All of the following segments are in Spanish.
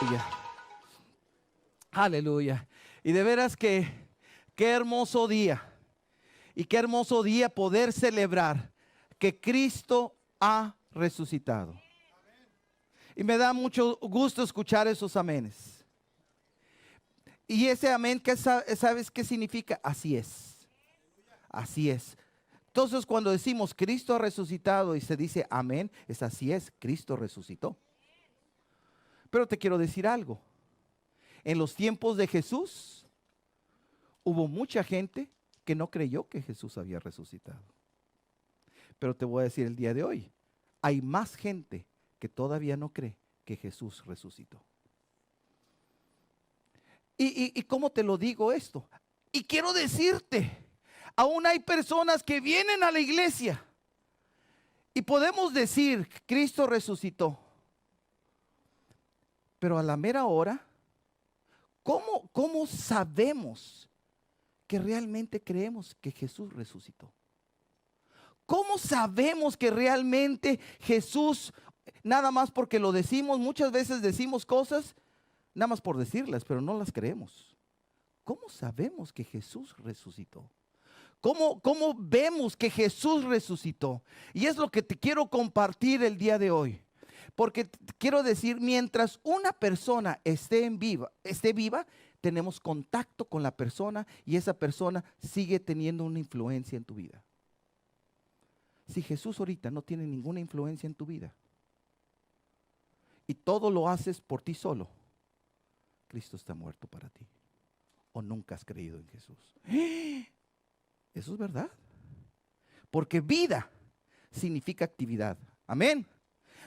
Aleluya. Aleluya. Y de veras que qué hermoso día. Y qué hermoso día poder celebrar que Cristo ha resucitado. Y me da mucho gusto escuchar esos amenes. Y ese amén, ¿sabes qué significa? Así es. Así es. Entonces cuando decimos Cristo ha resucitado y se dice amén, es así es, Cristo resucitó. Pero te quiero decir algo. En los tiempos de Jesús hubo mucha gente que no creyó que Jesús había resucitado. Pero te voy a decir el día de hoy, hay más gente que todavía no cree que Jesús resucitó. ¿Y cómo te lo digo esto? Y quiero decirte, aún hay personas que vienen a la iglesia y podemos decir, Cristo resucitó. Pero a la mera hora, ¿cómo sabemos que realmente creemos que Jesús resucitó? ¿Cómo sabemos que realmente Jesús, nada más porque lo decimos, muchas veces decimos cosas, nada más por decirlas, pero no las creemos? ¿Cómo sabemos que Jesús resucitó? ¿Cómo vemos que Jesús resucitó? Y es lo que te quiero compartir el día de hoy. Porque quiero decir, mientras una persona esté viva, tenemos contacto con la persona y esa persona sigue teniendo una influencia en tu vida. Si Jesús ahorita no tiene ninguna influencia en tu vida y todo lo haces por ti solo, Cristo está muerto para ti. O nunca has creído en Jesús. Eso es verdad. Porque vida significa actividad. Amén.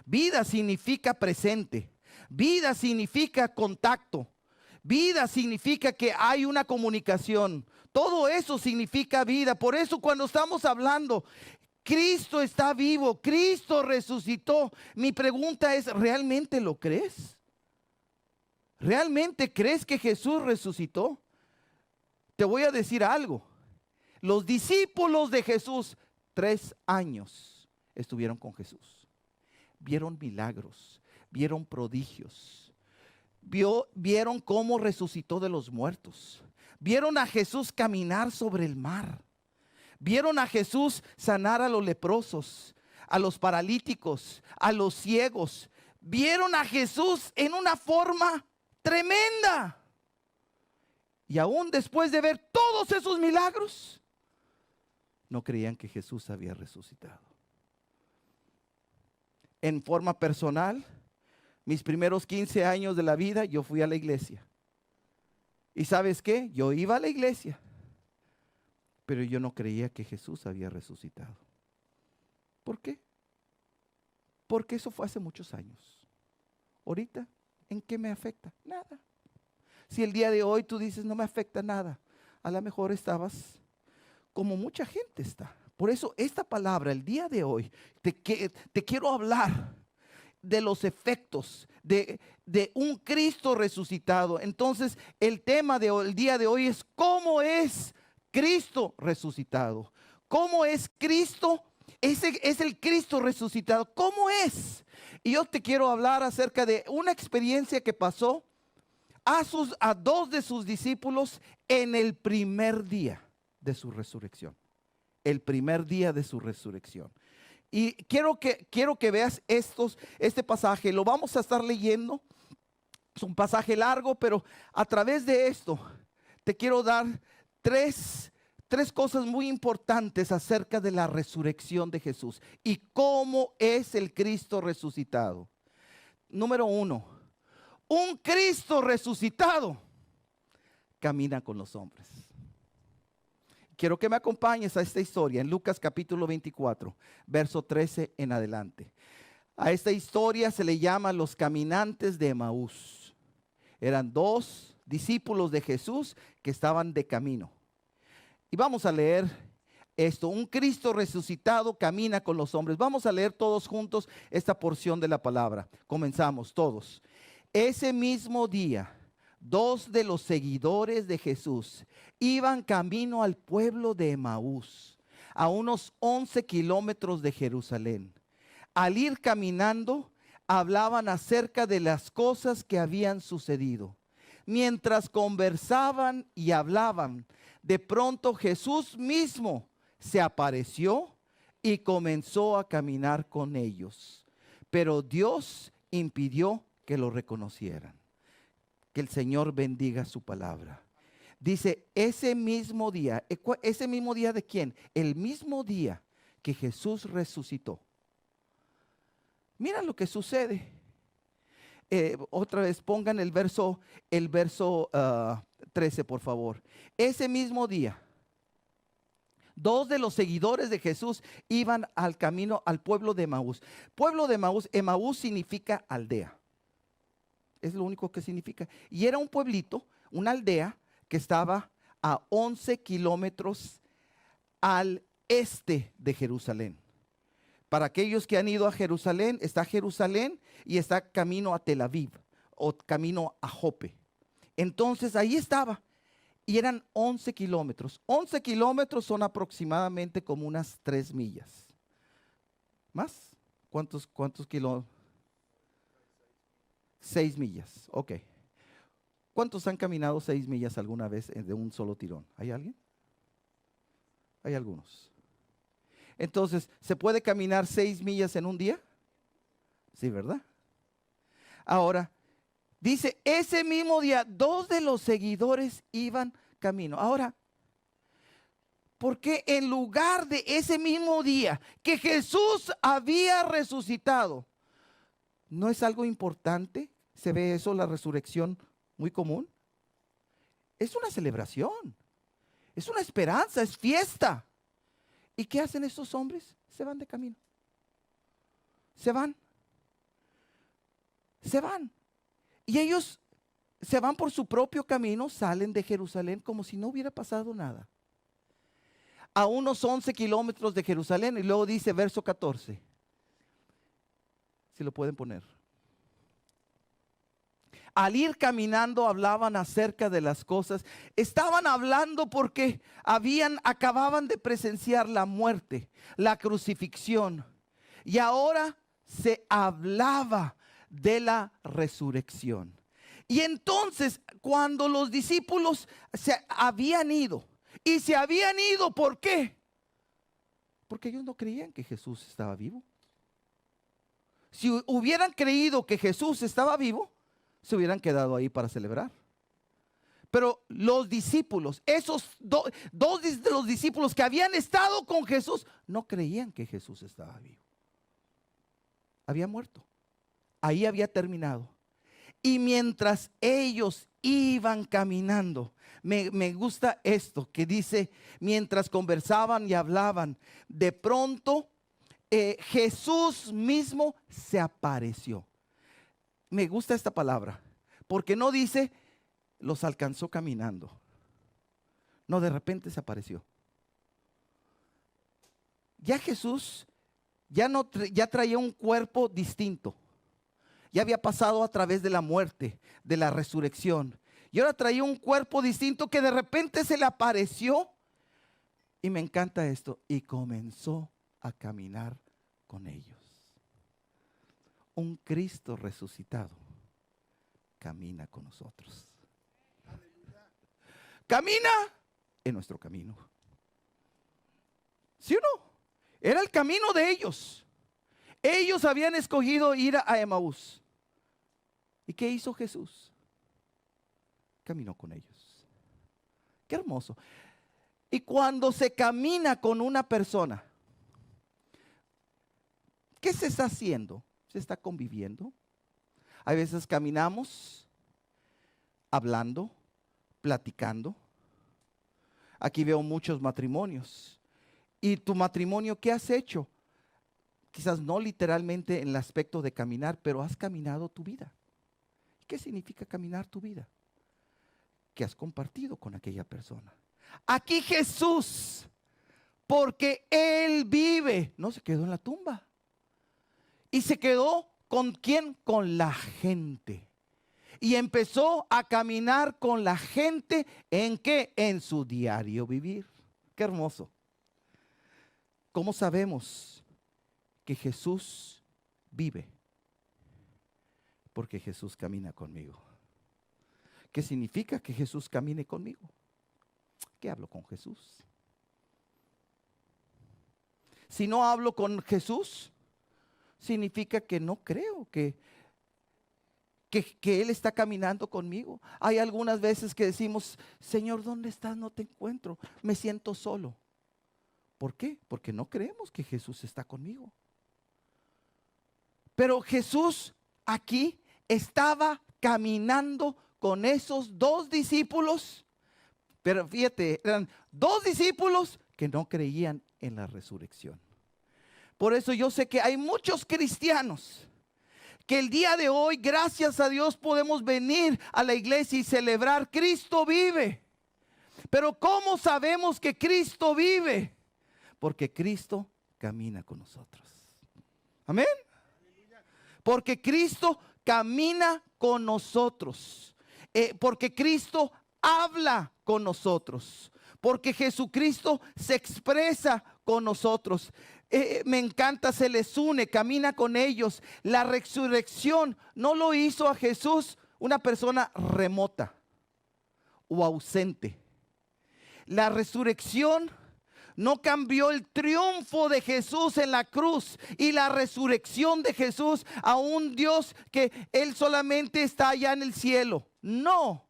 Vida significa presente. Vida significa contacto. Vida significa que hay una comunicación. Todo eso significa vida. Por eso cuando estamos hablando, Cristo está vivo, Cristo resucitó. Mi pregunta es, ¿realmente lo crees? ¿Realmente crees que Jesús resucitó? Te voy a decir algo. Los discípulos de Jesús, 3 años estuvieron con Jesús. Vieron milagros, vieron prodigios, vieron cómo resucitó de los muertos. Vieron a Jesús caminar sobre el mar. Vieron a Jesús sanar a los leprosos, a los paralíticos, a los ciegos. Vieron a Jesús en una forma tremenda. Y aún después de ver todos esos milagros, no creían que Jesús había resucitado. En forma personal, mis primeros 15 años de la vida, yo fui a la iglesia. ¿Y sabes qué? Yo iba a la iglesia, pero yo no creía que Jesús había resucitado. ¿Por qué? Porque eso fue hace muchos años. Ahorita, ¿en qué me afecta? Nada. Si el día de hoy tú dices, no me afecta nada, a lo mejor estabas como mucha gente está. Por eso esta palabra, el día de hoy, te quiero hablar de los efectos de un Cristo resucitado. Entonces, el tema del día de hoy es ¿cómo es Cristo resucitado? ¿Cómo es Cristo? Ese es el Cristo resucitado. ¿Cómo es? Y yo te quiero hablar acerca de una experiencia que pasó a 2 de sus discípulos en el primer día de su resurrección. El primer día de su resurrección. Y quiero que veas este pasaje. Lo vamos a estar leyendo. Es un pasaje largo, pero a través de esto te quiero dar tres cosas muy importantes acerca de la resurrección de Jesús y cómo es el Cristo resucitado. Número 1. Un Cristo resucitado camina con los hombres. Quiero que me acompañes a esta historia en Lucas capítulo 24, verso 13 en adelante. A esta historia se le llama los caminantes de Emaús. Eran 2 discípulos de Jesús que estaban de camino. Y vamos a leer esto. Un Cristo resucitado camina con los hombres. Vamos a leer todos juntos esta porción de la palabra. Comenzamos todos. Ese mismo día, 2 de los seguidores de Jesús iban camino al pueblo de Emaús, a unos 11 kilómetros de Jerusalén. Al ir caminando, hablaban acerca de las cosas que habían sucedido. Mientras conversaban y hablaban, de pronto Jesús mismo se apareció y comenzó a caminar con ellos. Pero Dios impidió que lo reconocieran. Que el Señor bendiga su palabra. Dice, ese mismo día, ¿ese mismo día de quién? El mismo día que Jesús resucitó. Mira lo que sucede. Otra vez pongan el verso 13, por favor. Ese mismo día, dos de los seguidores de Jesús iban al camino al pueblo de Emaús. Pueblo de Emaús, Emaús significa aldea. Es lo único que significa. Y era un pueblito, una aldea que estaba a 11 kilómetros al este de Jerusalén. Para aquellos que han ido a Jerusalén, está Jerusalén y está camino a Tel Aviv o camino a Jope. Entonces ahí estaba y eran 11 kilómetros. 11 kilómetros son aproximadamente como unas 3 millas. ¿Más? ¿Cuántos kilómetros? 6 millas, ok. ¿Cuántos han caminado 6 millas alguna vez de un solo tirón? ¿Hay alguien? Hay algunos. Entonces, ¿se puede caminar 6 millas en un día? Sí, ¿verdad? Ahora, dice, ese mismo día, dos de los seguidores iban camino. Ahora, ¿por qué en lugar de ese mismo día que Jesús había resucitado? ¿No es algo importante? ¿Se ve eso, la resurrección, muy común? Es una celebración, es una esperanza, es fiesta. ¿Y qué hacen estos hombres? Se van de camino. Se van. Y ellos se van por su propio camino, salen de Jerusalén como si no hubiera pasado nada. A unos 11 kilómetros de Jerusalén, y luego dice verso 14. Si lo pueden poner. Al ir caminando hablaban acerca de las cosas. Estaban hablando porque acababan de presenciar la muerte, la crucifixión. Y ahora se hablaba de la resurrección. Y entonces, cuando los discípulos se habían ido, y se habían ido, ¿por qué? Porque ellos no creían que Jesús estaba vivo. Si hubieran creído que Jesús estaba vivo, se hubieran quedado ahí para celebrar. Pero los discípulos, esos dos de los discípulos que habían estado con Jesús, no creían que Jesús estaba vivo. Había muerto. Ahí había terminado. Y mientras ellos iban caminando, me gusta esto que dice, mientras conversaban y hablaban, de pronto Jesús mismo se apareció. Me gusta esta palabra, porque no dice, los alcanzó caminando. No, de repente se apareció. Ya Jesús ya traía un cuerpo distinto. Ya había pasado a través de la muerte, de la resurrección. Y ahora traía un cuerpo distinto que de repente se le apareció. Y me encanta esto. Y comenzó a caminar con ellos. Un Cristo resucitado camina con nosotros. Camina en nuestro camino. ¿Sí o no? Era el camino de ellos. Ellos habían escogido ir a Emaús. ¿Y qué hizo Jesús? Caminó con ellos. Qué hermoso. Y cuando se camina con una persona, ¿qué se está haciendo? Se está conviviendo. A veces caminamos hablando, platicando. Aquí veo muchos matrimonios. ¿Y tu matrimonio qué has hecho? Quizás no literalmente en el aspecto de caminar, pero has caminado tu vida. ¿Qué significa caminar tu vida? Que has compartido con aquella persona. Aquí Jesús, porque Él vive, no se quedó en la tumba. Y se quedó ¿con quién? Con la gente. Y empezó a caminar con la gente. ¿En qué? En su diario vivir. Qué hermoso. ¿Cómo sabemos que Jesús vive? Porque Jesús camina conmigo. ¿Qué significa que Jesús camine conmigo? ¿Qué hablo con Jesús? Si no hablo con Jesús, significa que no creo que Él está caminando conmigo. Hay algunas veces que decimos, Señor, ¿dónde estás? No te encuentro, me siento solo. ¿Por qué? Porque no creemos que Jesús está conmigo. Pero Jesús aquí estaba caminando con esos dos discípulos. Pero fíjate, eran dos discípulos que no creían en la resurrección. Por eso yo sé que hay muchos cristianos que el día de hoy, gracias a Dios, podemos venir a la iglesia y celebrar Cristo vive. Pero ¿cómo sabemos que Cristo vive? Porque Cristo camina con nosotros. Amén. Porque Cristo camina con nosotros. Porque Cristo habla con nosotros. Porque Jesucristo se expresa con nosotros. Me encanta, se les une, camina con ellos. La resurrección no lo hizo a Jesús una persona remota o ausente. La resurrección no cambió el triunfo de Jesús en la cruz y la resurrección de Jesús a un Dios que Él solamente está allá en el cielo. No,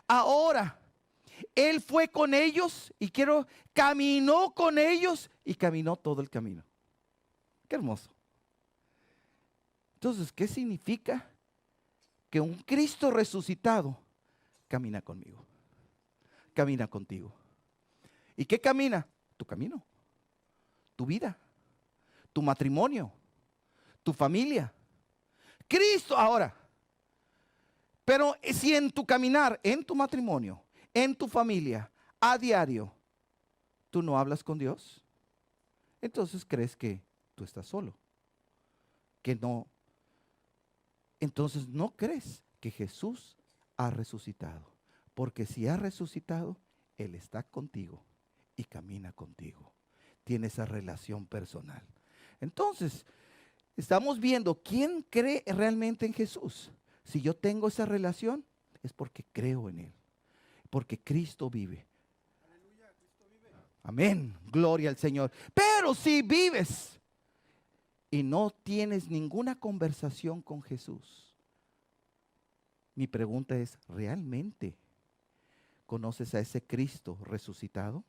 ahora Él fue con ellos y caminó con ellos y caminó todo el camino. Qué hermoso. Entonces, ¿qué significa? Que un Cristo resucitado camina conmigo, camina contigo. ¿Y qué camina? Tu camino, tu vida, tu matrimonio, tu familia. Cristo ahora. Pero si en tu caminar, en tu matrimonio, en tu familia, a diario, tú no hablas con Dios, entonces crees que tú estás solo, que no. Entonces no crees que Jesús ha resucitado, porque si ha resucitado, Él está contigo y camina contigo. Tiene esa relación personal. Entonces, estamos viendo quién cree realmente en Jesús. Si yo tengo esa relación, es porque creo en Él, porque Cristo vive. Aleluya, Cristo vive. Amén, gloria al Señor. Pero si vives y no tienes ninguna conversación con Jesús, mi pregunta es, ¿realmente conoces a ese Cristo resucitado?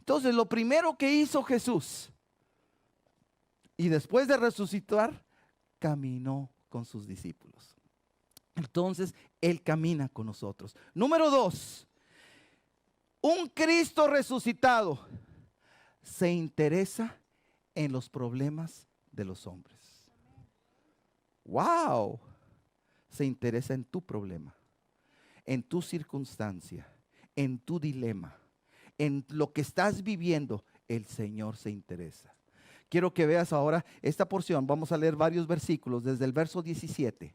Entonces, lo primero que hizo Jesús, y después de resucitar, caminó con sus discípulos. Entonces, Él camina con nosotros. Número 2, un Cristo resucitado se interesa en los problemas de los hombres. ¡Wow! Se interesa en tu problema, en tu circunstancia, en tu dilema, en lo que estás viviendo. El Señor se interesa. Quiero que veas ahora esta porción. Vamos a leer varios versículos desde el verso 17.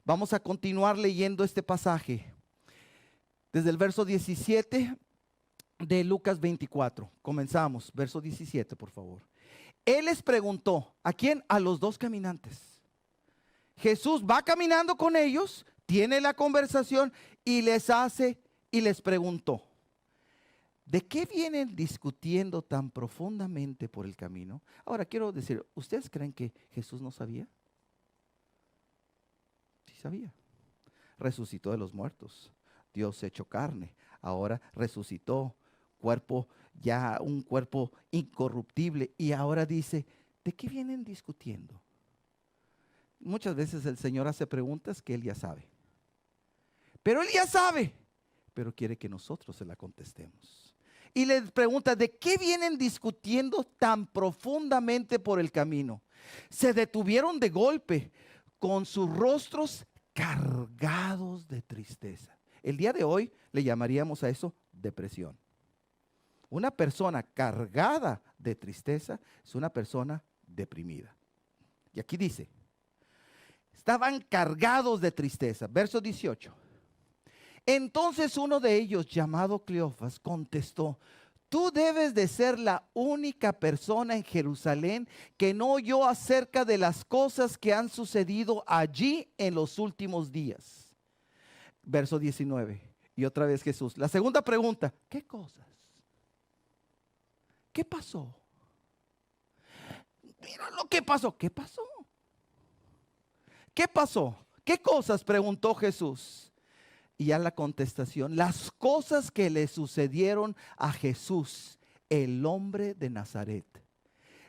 Vamos a continuar leyendo este pasaje desde el verso 17 de Lucas 24. Comenzamos, verso 17, por favor. Él les preguntó, ¿a quién? A los dos caminantes. Jesús va caminando con ellos, tiene la conversación y les preguntó, ¿de qué vienen discutiendo tan profundamente por el camino? Ahora quiero decir, ¿ustedes creen que Jesús no sabía? Sí sabía. Resucitó de los muertos. Dios hecho carne. Ahora resucitó un cuerpo incorruptible. Y ahora dice, ¿de qué vienen discutiendo? Muchas veces el Señor hace preguntas que Él ya sabe. Pero Él ya sabe, pero quiere que nosotros se la contestemos. Y les pregunta, ¿de qué vienen discutiendo tan profundamente por el camino? Se detuvieron de golpe, con sus rostros cargados de tristeza. El día de hoy le llamaríamos a eso depresión. Una persona cargada de tristeza es una persona deprimida. Y aquí dice, estaban cargados de tristeza. Verso 18. Entonces uno de ellos, llamado Cleofas, contestó, Tú debes de ser la única persona en Jerusalén que no oyó acerca de las cosas que han sucedido allí en los últimos días. Verso 19. Y otra vez Jesús. La segunda pregunta, ¿qué cosas? ¿Qué pasó? Mira lo que pasó. ¿Qué pasó? ¿Qué pasó? ¿Qué cosas? Preguntó Jesús. Y ya la contestación, las cosas que le sucedieron a Jesús, el hombre de Nazaret.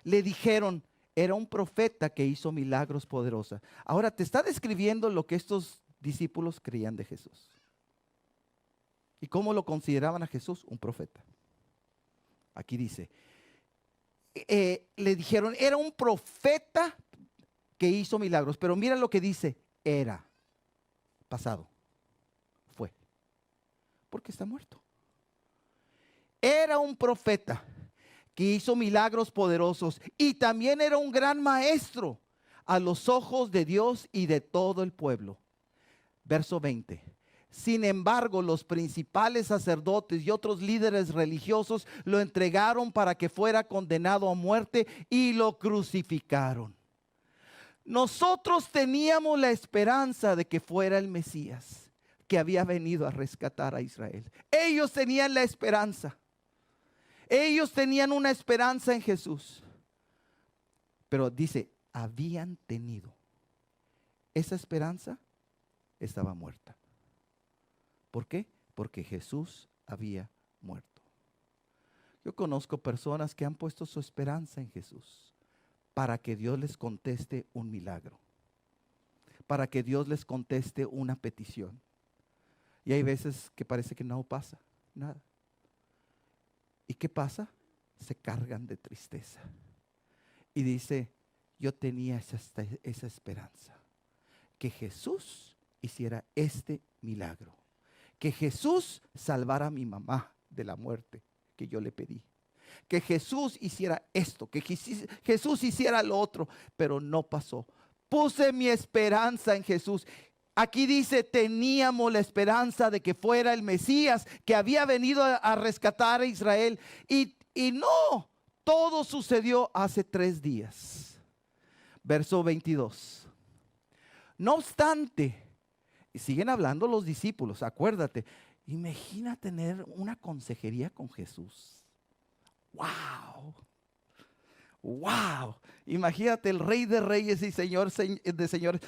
Le dijeron, era un profeta que hizo milagros poderosos. Ahora te está describiendo lo que estos discípulos creían de Jesús. ¿Y cómo lo consideraban a Jesús? Un profeta. Aquí dice, le dijeron, era un profeta que hizo milagros. Pero mira lo que dice, era, pasado. Porque está muerto. Era un profeta que hizo milagros poderosos y también era un gran maestro a los ojos de Dios y de todo el pueblo. Verso 20. Sin embargo, los principales sacerdotes y otros líderes religiosos lo entregaron para que fuera condenado a muerte y lo crucificaron. Nosotros teníamos la esperanza de que fuera el Mesías, que había venido a rescatar a Israel. Ellos tenían la esperanza. Ellos tenían una esperanza en Jesús. Pero dice, habían tenido. Esa esperanza estaba muerta. ¿Por qué? Porque Jesús había muerto. Yo conozco personas que han puesto su esperanza en Jesús para que Dios les conteste un milagro, para que Dios les conteste una petición. Y hay veces que parece que no pasa nada. ¿Y qué pasa? Se cargan de tristeza. Y dice, yo tenía esa esperanza, que Jesús hiciera este milagro, que Jesús salvara a mi mamá de la muerte que yo le pedí, que Jesús hiciera esto, que Jesús hiciera lo otro, pero no pasó. Puse mi esperanza en Jesús. Aquí dice, teníamos la esperanza de que fuera el Mesías, que había venido a rescatar a Israel. Y no, todo sucedió hace 3 días. Verso 22. No obstante, y siguen hablando los discípulos, acuérdate, imagina tener una consejería con Jesús. ¡Wow! ¡Wow! Imagínate, el Rey de Reyes y Señor de Señores.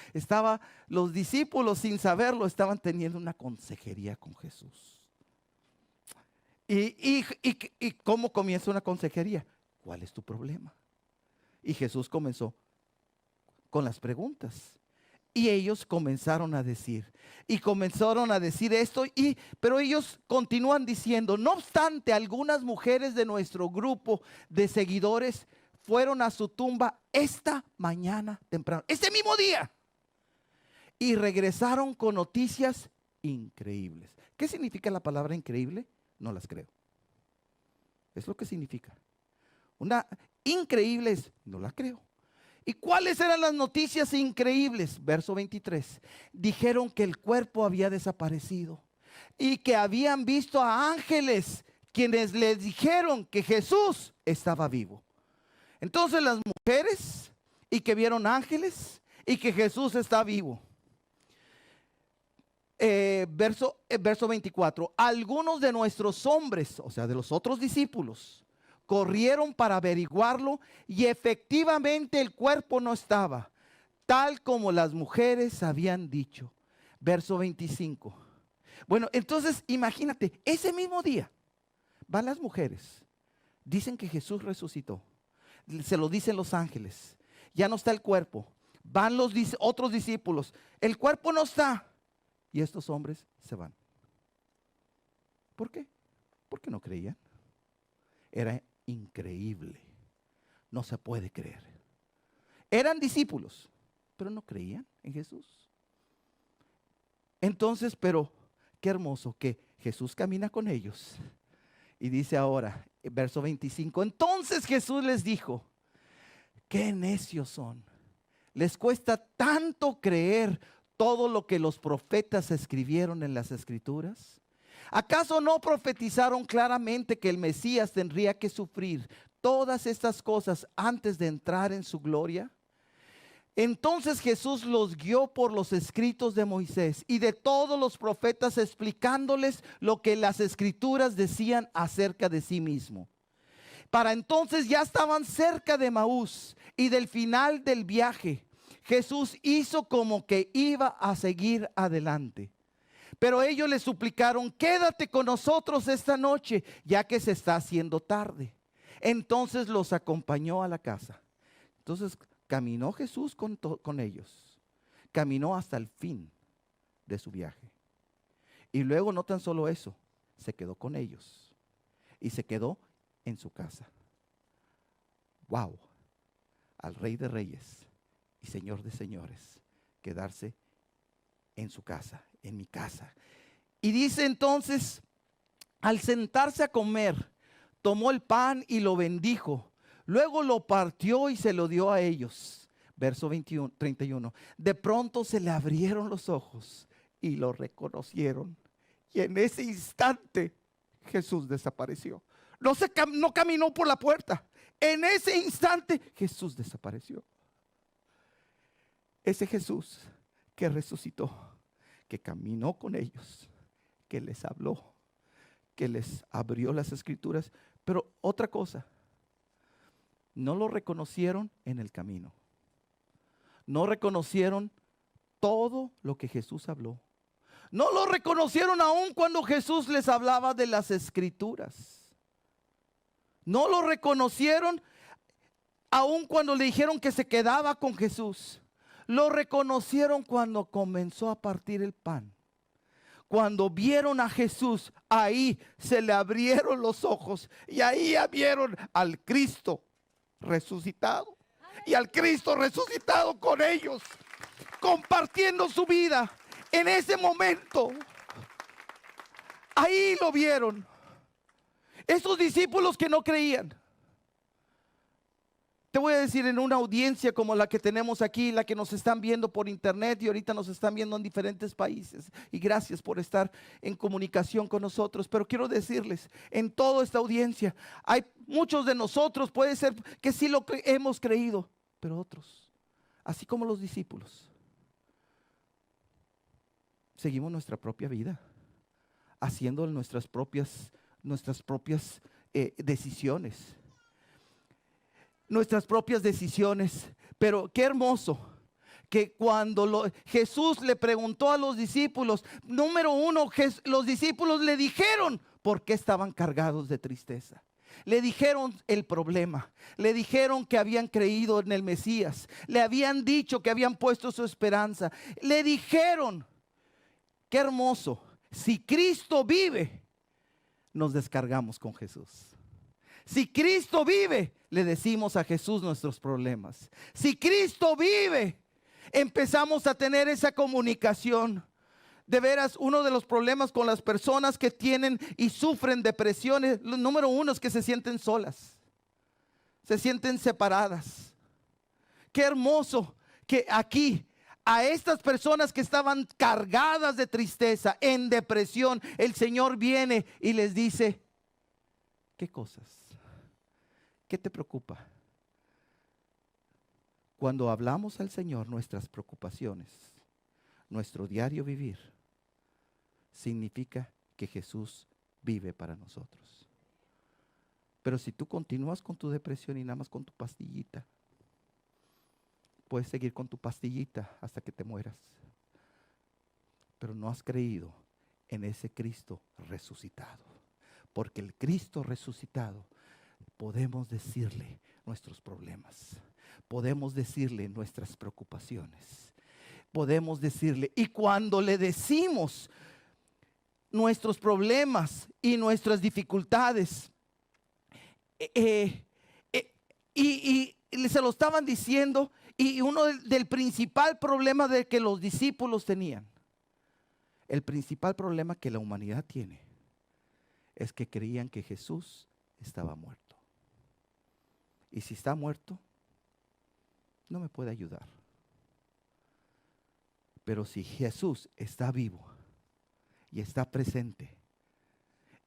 Los discípulos sin saberlo estaban teniendo una consejería con Jesús. ¿Y cómo comienza una consejería? ¿Cuál es tu problema? Y Jesús comenzó con las preguntas. Y ellos comenzaron a decir esto, pero ellos continúan diciendo, no obstante, algunas mujeres de nuestro grupo de seguidores fueron a su tumba esta mañana temprano, este mismo día, y regresaron con noticias increíbles. ¿Qué significa la palabra increíble? No las creo. Es lo que significa. Una increíble es, no la creo. ¿Y cuáles eran las noticias increíbles? Verso 23. Dijeron que el cuerpo había desaparecido y que habían visto a ángeles quienes les dijeron que Jesús estaba vivo. Entonces las mujeres, y que vieron ángeles, y que Jesús está vivo. Verso 24. Algunos de nuestros hombres, o sea, de los otros discípulos, corrieron para averiguarlo y efectivamente el cuerpo no estaba, tal como las mujeres habían dicho. Verso 25. Bueno, entonces imagínate, ese mismo día van las mujeres, dicen que Jesús resucitó. Se lo dicen los ángeles. Ya no está el cuerpo. Van los otros discípulos. El cuerpo no está. Y estos hombres se van. ¿Por qué? Porque no creían. Era increíble. No se puede creer. Eran discípulos, pero no creían en Jesús. Entonces, pero qué hermoso que Jesús camina con ellos. Y dice ahora, verso 25, entonces Jesús les dijo, qué necios son. Les cuesta tanto creer todo lo que los profetas escribieron en las escrituras. ¿Acaso no profetizaron claramente que el Mesías tendría que sufrir todas estas cosas antes de entrar en su gloria? Entonces Jesús los guió por los escritos de Moisés y de todos los profetas, explicándoles lo que las escrituras decían acerca de sí mismo. Para entonces ya estaban cerca de Emaús y del final del viaje. Jesús hizo como que iba a seguir adelante. Pero ellos le suplicaron: quédate con nosotros esta noche, ya que se está haciendo tarde. Entonces los acompañó a la casa. Entonces caminó Jesús con ellos. Caminó hasta el fin de su viaje. Y luego no tan solo eso, se quedó con ellos. Y se quedó en su casa. Wow, al Rey de Reyes y Señor de Señores, quedarse en su casa, en mi casa. Y dice entonces, al sentarse a comer, tomó el pan y lo bendijo. Luego lo partió y se lo dio a ellos. Verso 31. De pronto se le abrieron los ojos y lo reconocieron. Y en ese instante Jesús desapareció. No caminó por la puerta. En ese instante Jesús desapareció. Ese Jesús que resucitó, que caminó con ellos, que les habló, que les abrió las escrituras. Pero otra cosa, no lo reconocieron en el camino. No reconocieron todo lo que Jesús habló. No lo reconocieron aún cuando Jesús les hablaba de las escrituras. No lo reconocieron aún cuando le dijeron que se quedaba con Jesús. Lo reconocieron cuando comenzó a partir el pan. Cuando vieron a Jesús, ahí se le abrieron los ojos y ahí vieron al Cristo resucitado. Y al Cristo resucitado con ellos, compartiendo su vida. En ese momento, ahí lo vieron. Esos discípulos que no creían. Te voy a decir, en una audiencia como la que tenemos aquí, la que nos están viendo por internet y ahorita nos están viendo en diferentes países. Y gracias por estar en comunicación con nosotros. Pero quiero decirles, en toda esta audiencia, hay muchos de nosotros, puede ser que sí lo hemos creído, pero otros, así como los discípulos, seguimos nuestra propia vida, haciendo nuestras propias decisiones. Nuestras propias decisiones. Pero qué hermoso que cuando Jesús le preguntó a los discípulos, número uno, los discípulos le dijeron por qué estaban cargados de tristeza. Le dijeron el problema, le dijeron que habían creído en el Mesías, le habían dicho que habían puesto su esperanza, le dijeron, qué hermoso, si Cristo vive, nos descargamos con Jesús. Si Cristo vive, le decimos a Jesús nuestros problemas. Si Cristo vive, empezamos a tener esa comunicación. De veras, uno de los problemas con las personas que tienen y sufren depresiones, número uno es que se sienten solas, se sienten separadas. Qué hermoso que aquí, a estas personas que estaban cargadas de tristeza, en depresión, el Señor viene y les dice, ¿qué cosas? ¿Qué te preocupa? Cuando hablamos al Señor nuestras preocupaciones, nuestro diario vivir, significa que Jesús vive para nosotros. Pero si tú continúas con tu depresión y nada más con tu pastillita, puedes seguir con tu pastillita hasta que te mueras. Pero no has creído en ese Cristo resucitado. Porque el Cristo resucitado, podemos decirle nuestros problemas, podemos decirle nuestras preocupaciones, podemos decirle, y cuando le decimos nuestros problemas y nuestras dificultades, y se lo estaban diciendo, y uno del principal problema de que los discípulos tenían, el principal problema que la humanidad tiene, es que creían que Jesús estaba muerto. Y si está muerto, no me puede ayudar. Pero si Jesús está vivo y está presente,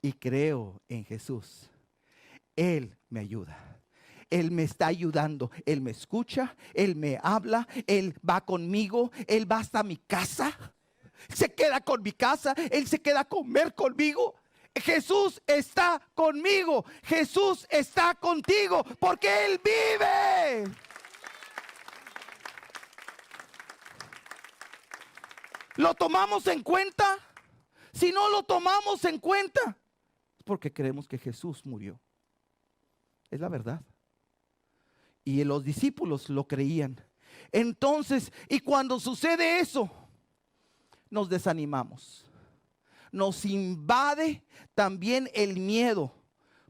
y creo en Jesús, Él me ayuda. Él me está ayudando, Él me escucha, Él me habla, Él va conmigo, Él va hasta mi casa, se queda con mi casa, Él se queda a comer conmigo. Jesús está conmigo, Jesús está contigo, porque Él vive. ¿Lo tomamos en cuenta? Si no lo tomamos en cuenta, es porque creemos que Jesús murió. Es la verdad. Y los discípulos lo creían. Entonces, y cuando sucede eso, nos desanimamos. Nos invade también el miedo,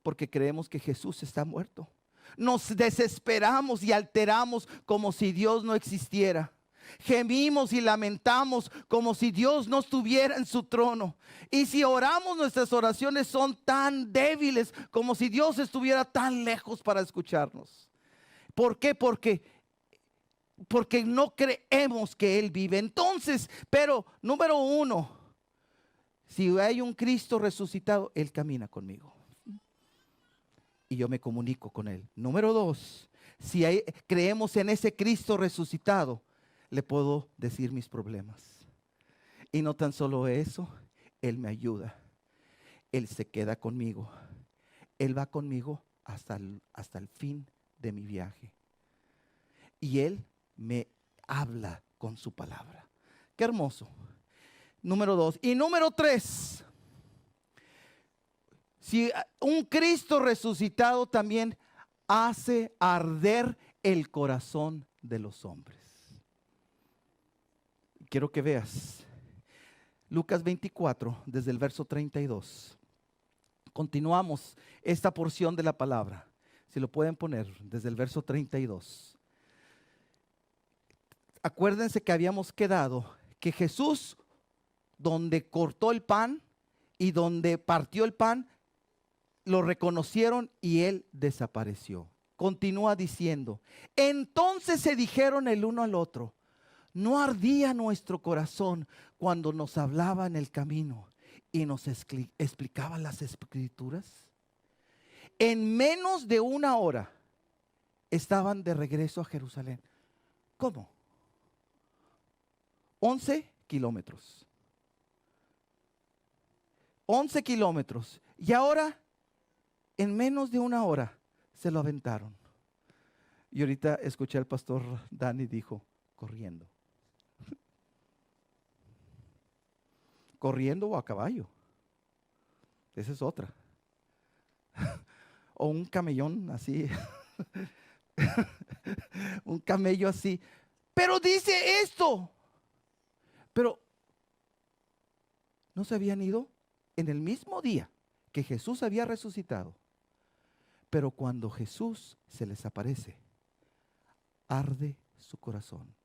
porque creemos que Jesús está muerto. Nos desesperamos y alteramos como si Dios no existiera. Gemimos y lamentamos como si Dios no estuviera en su trono. Y si oramos, nuestras oraciones son tan débiles como si Dios estuviera tan lejos para escucharnos. ¿Por qué? Porque no creemos que Él vive. Entonces, pero número uno, si hay un Cristo resucitado, Él camina conmigo y yo me comunico con Él. Número dos, si creemos en ese Cristo resucitado, le puedo decir mis problemas. Y no tan solo eso, Él me ayuda. Él se queda conmigo. Él va conmigo hasta el fin de mi viaje. Y Él me habla con su palabra. Qué hermoso. Número dos. Y número tres, si un Cristo resucitado también hace arder el corazón de los hombres. Quiero que veas Lucas 24, desde el verso 32. Continuamos esta porción de la palabra. Si lo pueden poner desde el verso 32. Acuérdense que habíamos quedado que Jesús, donde cortó el pan y donde partió el pan, lo reconocieron y Él desapareció. Continúa diciendo, entonces se dijeron el uno al otro, ¿no ardía nuestro corazón cuando nos hablaba en el camino y nos explicaba las escrituras? En menos de una hora estaban de regreso a Jerusalén. ¿Cómo? 11 kilómetros. 11 kilómetros. Y ahora, en menos de una hora, se lo aventaron. Y ahorita escuché al pastor Dani dijo, corriendo. Corriendo o a caballo. Esa es otra. O un camellón así. Un camello así. Pero dice esto. Pero no se habían ido en el mismo día que Jesús había resucitado. Pero cuando Jesús se les aparece, arde su corazón.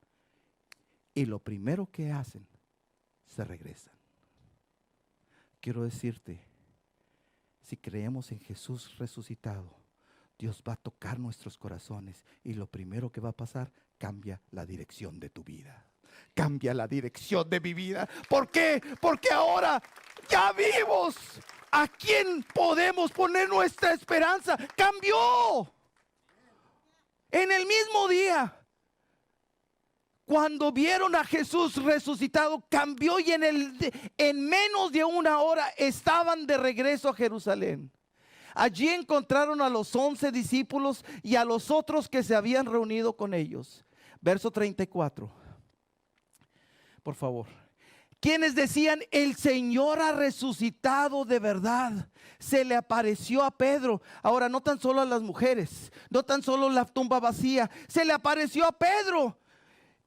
Y lo primero que hacen, se regresan. Quiero decirte, si creemos en Jesús resucitado, Dios va a tocar nuestros corazones y lo primero que va a pasar, cambia la dirección de tu vida. Cambia la dirección de mi vida. ¿Por qué? Porque ahora ya vimos a quién podemos poner nuestra esperanza. Cambió. En el mismo día, cuando vieron a Jesús resucitado, cambió y en menos de una hora estaban de regreso a Jerusalén. Allí encontraron a los 11 discípulos y a los otros que se habían reunido con ellos. Verso 34. Por favor. Quienes decían, el Señor ha resucitado de verdad. Se le apareció a Pedro. Ahora, no tan solo a las mujeres, no tan solo la tumba vacía, se le apareció a Pedro.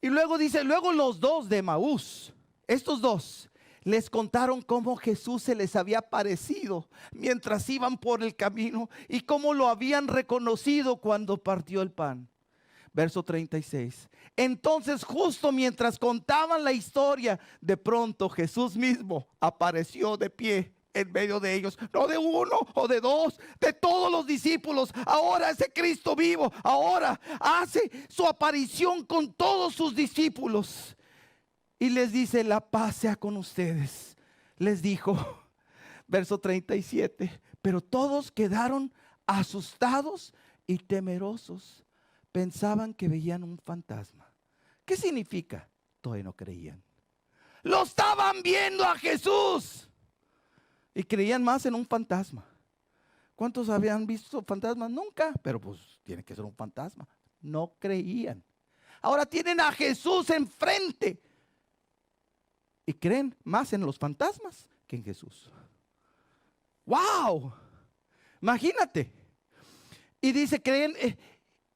Y luego dice, luego los dos de Emaús, estos dos, les contaron cómo Jesús se les había aparecido mientras iban por el camino y cómo lo habían reconocido cuando partió el pan. Verso 36. Entonces, justo mientras contaban la historia, de pronto Jesús mismo apareció de pie en medio de ellos. No de uno o de dos, de todos los discípulos. Ahora ese Cristo vivo, ahora hace su aparición con todos sus discípulos. Y les dice, la paz sea con ustedes. Les dijo, Verso 37. Pero todos quedaron asustados y temerosos. Pensaban que veían un fantasma. ¿Qué significa? Todavía no creían. Lo estaban viendo a Jesús. Y creían más en un fantasma. ¿Cuántos habían visto fantasmas? Nunca. Pero pues tiene que ser un fantasma. No creían. Ahora tienen a Jesús enfrente. Y creen más en los fantasmas que en Jesús. ¡Wow! Imagínate. Y dice, creen,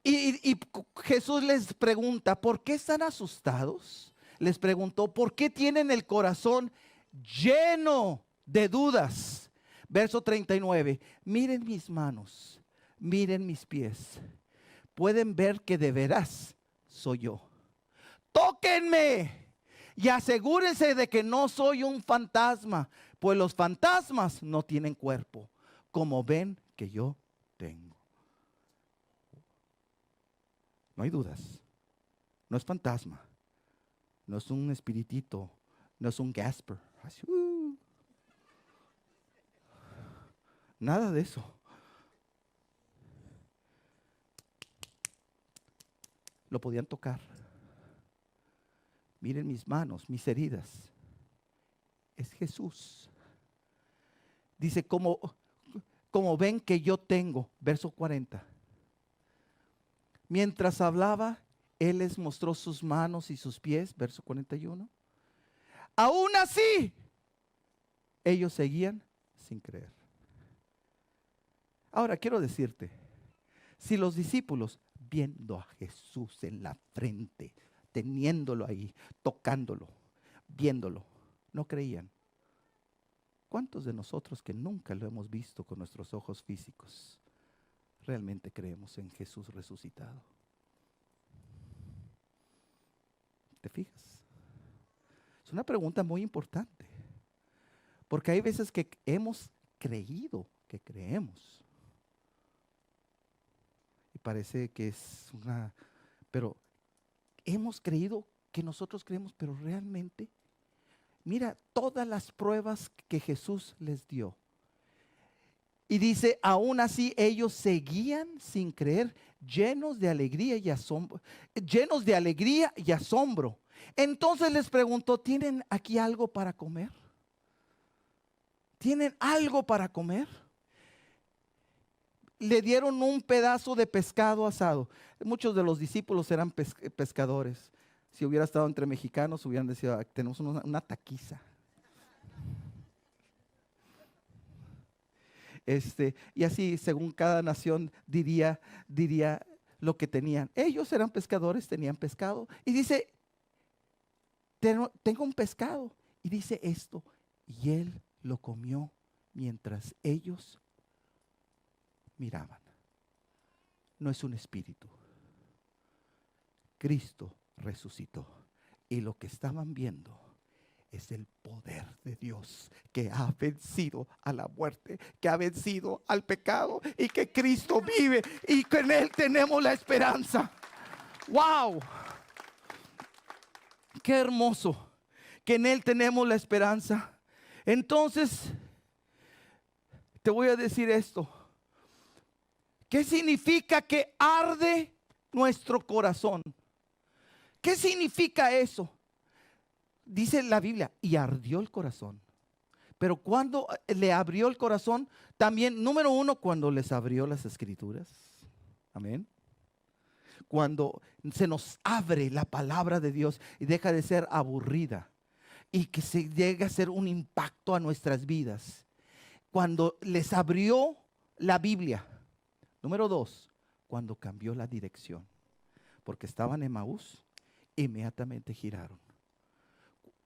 y Jesús les pregunta, ¿por qué están asustados? Les preguntó, ¿por qué tienen el corazón lleno de dudas? Verso 39, miren mis manos, miren mis pies. Pueden ver que de veras soy yo. Tóquenme y asegúrense de que no soy un fantasma, pues los fantasmas no tienen cuerpo, como ven que yo tengo. No hay dudas. No es fantasma. No es un espiritito. No es un Gasper. Así, nada de eso. Lo podían tocar. Miren mis manos, mis heridas. Es Jesús. Dice, como ven que yo tengo. Verso 40. Mientras hablaba, Él les mostró sus manos y sus pies. Verso 41. Aún así, ellos seguían sin creer. Ahora quiero decirte, si los discípulos, viendo a Jesús en la frente, teniéndolo ahí, tocándolo, viéndolo, no creían, ¿cuántos de nosotros que nunca lo hemos visto con nuestros ojos físicos, realmente creemos en Jesús resucitado? ¿Te fijas? Es una pregunta muy importante, porque hay veces que hemos creído que creemos. Y parece que es pero hemos creído que nosotros creemos, pero realmente, mira todas las pruebas que Jesús les dio. Y dice, aún así ellos seguían sin creer, llenos de alegría y asombro. Llenos de alegría y asombro. Entonces les preguntó, ¿tienen aquí algo para comer? ¿Tienen algo para comer? Le dieron un pedazo de pescado asado. Muchos de los discípulos eran pescadores. Si hubiera estado entre mexicanos, hubieran decidido, tenemos una taquiza. Y así, según cada nación, diría lo que tenían. Ellos eran pescadores, tenían pescado. Y dice, tengo un pescado. Y dice esto, y él lo comió mientras ellos miraban. No es un espíritu. Cristo resucitó. Y lo que estaban viendo es el poder de Dios que ha vencido a la muerte, que ha vencido al pecado y que Cristo vive y que en Él tenemos la esperanza. ¡Wow! ¡Qué hermoso! Que en Él tenemos la esperanza. Entonces, te voy a decir esto. ¿Qué significa que arde nuestro corazón? ¿Qué significa eso? Dice la Biblia, y ardió el corazón. Pero cuando le abrió el corazón, también, número uno, cuando les abrió las escrituras. Amén. Cuando se nos abre la palabra de Dios y deja de ser aburrida y que se llegue a ser un impacto a nuestras vidas. Cuando les abrió la Biblia. Número dos, cuando cambió la dirección. Porque estaban en Emaús, inmediatamente giraron.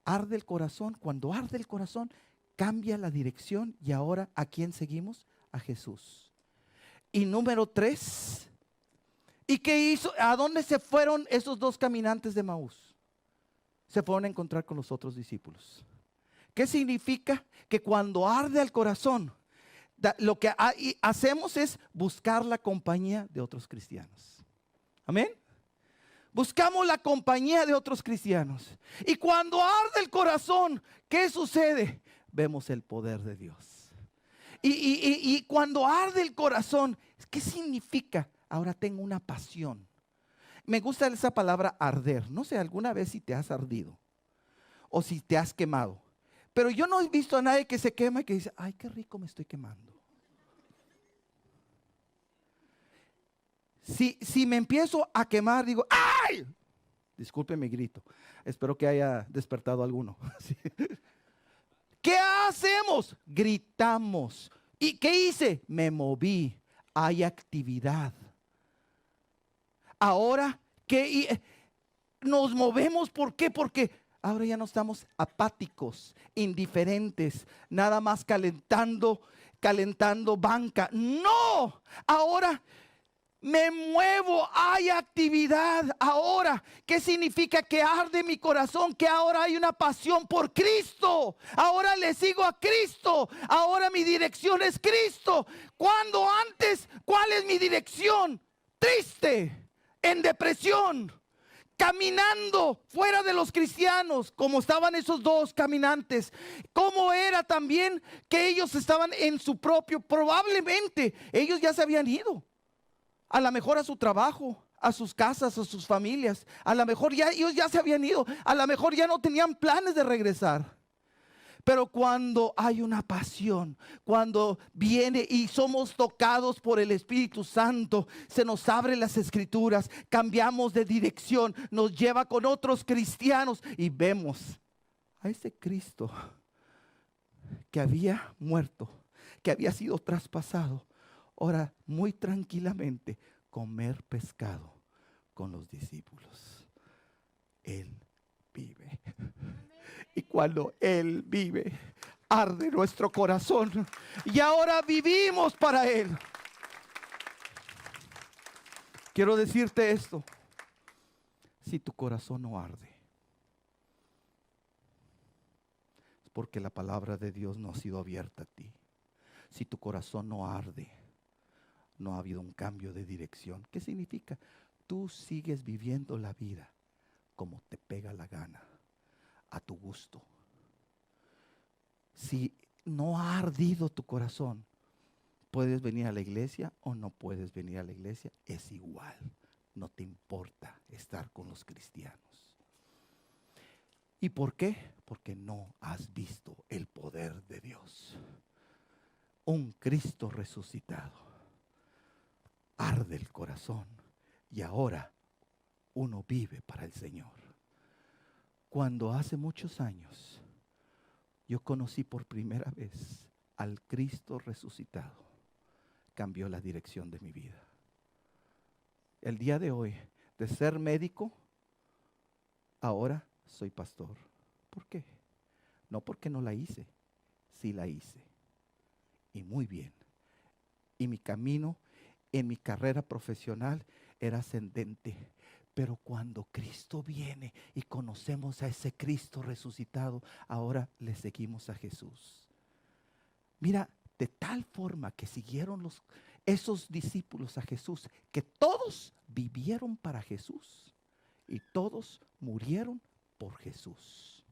Arde el corazón. Cuando arde el corazón, cambia la dirección. Y ahora, ¿a quién seguimos? A Jesús. Y número tres, ¿y qué hizo? ¿A dónde se fueron esos dos caminantes de Emaús? Se fueron a encontrar con los otros discípulos. ¿Qué significa? Que cuando arde el corazón, lo que hacemos es buscar la compañía de otros cristianos. Amén. Buscamos la compañía de otros cristianos. Y cuando arde el corazón, ¿qué sucede? Vemos el poder de Dios. Y cuando arde el corazón, ¿qué significa? Ahora tengo una pasión. Me gusta esa palabra arder. No sé, alguna vez si te has ardido o si te has quemado. Pero yo no he visto a nadie que se quema y que dice, ay, qué rico me estoy quemando. Si me empiezo a quemar, digo, ¡ay! Disculpe mi grito. Espero que haya despertado alguno. ¿Sí? ¿Qué hacemos? Gritamos. ¿Y qué hice? Me moví. Hay actividad. Ahora, ¿qué? Nos movemos, ¿por qué? Porque ahora ya no estamos apáticos, indiferentes, nada más calentando banca. No, ahora me muevo, hay actividad. Ahora, ¿qué significa? Que arde mi corazón, que ahora hay una pasión por Cristo. Ahora le sigo a Cristo. Ahora mi dirección es Cristo. Cuando antes, ¿cuál es mi dirección? Triste, en depresión, caminando fuera de los cristianos, como estaban esos dos caminantes. ¿Cómo era también que ellos estaban en su propio? Probablemente ellos ya se habían ido. A lo mejor a su trabajo, a sus casas, a sus familias. A lo mejor ya ellos ya se habían ido. A lo mejor ya no tenían planes de regresar. Pero cuando hay una pasión, cuando viene y somos tocados por el Espíritu Santo, se nos abren las escrituras, cambiamos de dirección, nos lleva con otros cristianos y vemos a ese Cristo que había muerto, que había sido traspasado. Ahora muy tranquilamente comer pescado con los discípulos. Él vive. Y cuando Él vive, arde nuestro corazón. Y ahora vivimos para Él. Quiero decirte esto. Si tu corazón no arde, es porque la palabra de Dios no ha sido abierta a ti. Si tu corazón no arde, no ha habido un cambio de dirección. ¿Qué significa? Tú sigues viviendo la vida como te pega la gana, a tu gusto. Si no ha ardido tu corazón, puedes venir a la iglesia o no puedes venir a la iglesia, es igual. No te importa estar con los cristianos. ¿Y por qué? Porque no has visto el poder de Dios. Un Cristo resucitado. Arde el corazón y ahora uno vive para el Señor. Cuando hace muchos años yo conocí por primera vez al Cristo resucitado, cambió la dirección de mi vida. El día de hoy, de ser médico, ahora soy pastor. ¿Por qué? No porque no la hice, sí la hice. Y muy bien. Y mi camino en mi carrera profesional era ascendente. Pero cuando Cristo viene y conocemos a ese Cristo resucitado, ahora le seguimos a Jesús. Mira, de tal forma que siguieron esos discípulos a Jesús, que todos vivieron para Jesús y todos murieron por Jesús.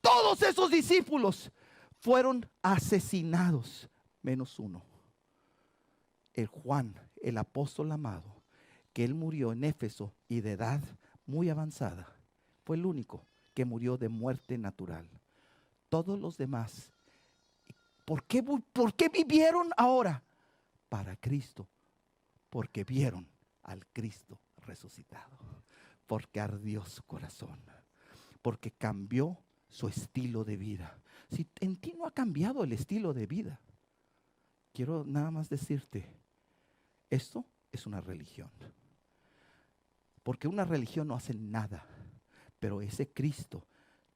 Todos esos discípulos fueron asesinados, menos uno. El Juan, el apóstol amado, que él murió en Éfeso y de edad muy avanzada, fue el único que murió de muerte natural. Todos los demás, ¿por qué vivieron ahora? Para Cristo, porque vieron al Cristo resucitado, porque ardió su corazón, porque cambió su estilo de vida. Si en ti no ha cambiado el estilo de vida, quiero nada más decirte, esto es una religión. Porque una religión no hace nada, pero ese Cristo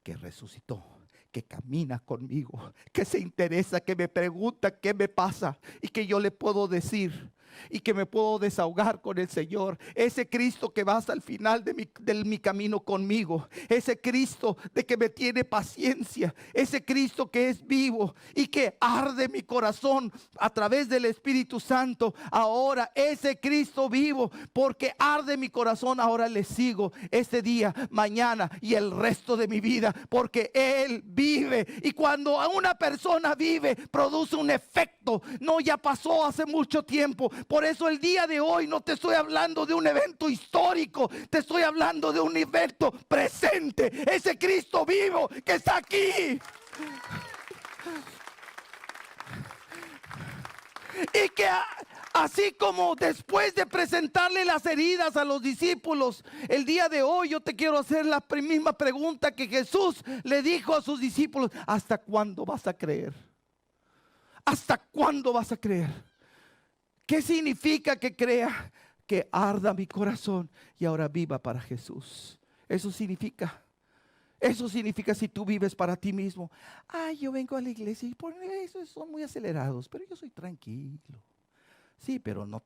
que resucitó, que camina conmigo, que se interesa, que me pregunta qué me pasa y que yo le puedo decir y que me puedo desahogar con el Señor. Ese Cristo que va hasta el final de mi camino conmigo. Ese Cristo de que me tiene paciencia. Ese Cristo que es vivo y que arde mi corazón a través del Espíritu Santo. Ahora ese Cristo vivo, porque arde mi corazón, ahora le sigo este día, mañana y el resto de mi vida, porque Él vive vive. Y cuando una persona vive, produce un efecto. No, ya pasó hace mucho tiempo. Por eso el día de hoy no te estoy hablando de un evento histórico. Te estoy hablando de un evento presente. Ese Cristo vivo que está aquí. Y que así como después de presentarle las heridas a los discípulos, el día de hoy yo te quiero hacer la misma pregunta que Jesús le dijo a sus discípulos: ¿hasta cuándo vas a creer? ¿Hasta cuándo vas a creer? ¿Qué significa que crea? Que arda mi corazón y ahora viva para Jesús. Eso significa si tú vives para ti mismo. Ay, yo vengo a la iglesia y por eso son muy acelerados, pero yo soy tranquilo. Sí, pero no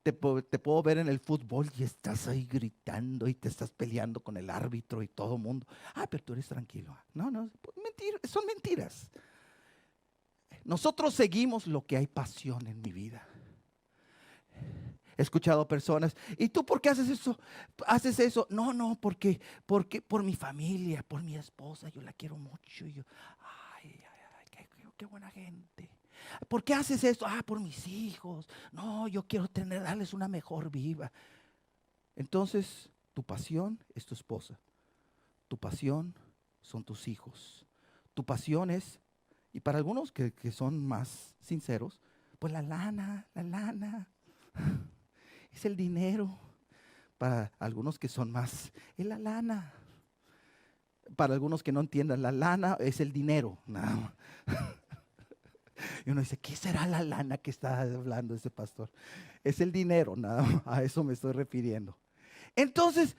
te puedo ver en el fútbol y estás ahí gritando y te estás peleando con el árbitro y todo el mundo. Ah, pero tú eres tranquilo. No, son mentiras. Nosotros seguimos lo que hay pasión en mi vida. He escuchado personas: ¿y tú por qué haces eso? ¿Haces eso? No, porque por mi familia, por mi esposa, yo la quiero mucho. Y yo, ay, qué buena gente. ¿Por qué haces esto? Por mis hijos. No, yo quiero darles una mejor vida. Entonces, tu pasión es tu esposa. Tu pasión son tus hijos. Tu pasión es, y para algunos que son más sinceros, pues la lana. Es el dinero. Para algunos que son más, es la lana. Para algunos que no entiendan, la lana es el dinero. No. Y uno dice: ¿qué será la lana que está hablando ese pastor? Es el dinero, nada más. A eso me estoy refiriendo. Entonces,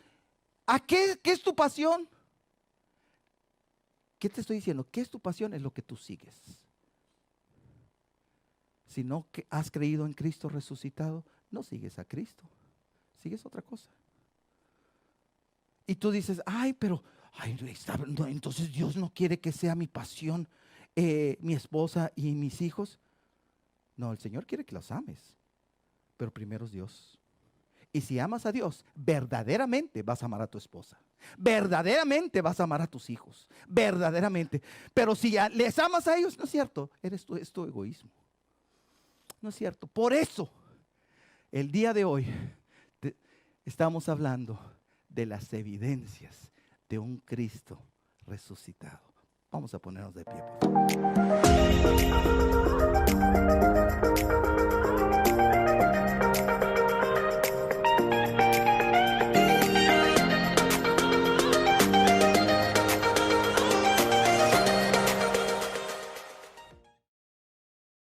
¿a qué es tu pasión? ¿Qué te estoy diciendo? ¿Qué es tu pasión? Es lo que tú sigues. Si no has creído en Cristo resucitado, no sigues a Cristo, sigues otra cosa. Y tú dices: entonces Dios no quiere que sea mi pasión mi esposa y mis hijos. No, el Señor quiere que los ames, pero primero es Dios. Y si amas a Dios, verdaderamente vas a amar a tu esposa, verdaderamente vas a amar a tus hijos, verdaderamente. Pero si les amas a ellos, no es cierto, es tu egoísmo. No es cierto. Por eso el día de hoy estamos hablando de las evidencias de un Cristo resucitado. Vamos a ponernos de pie, por favor.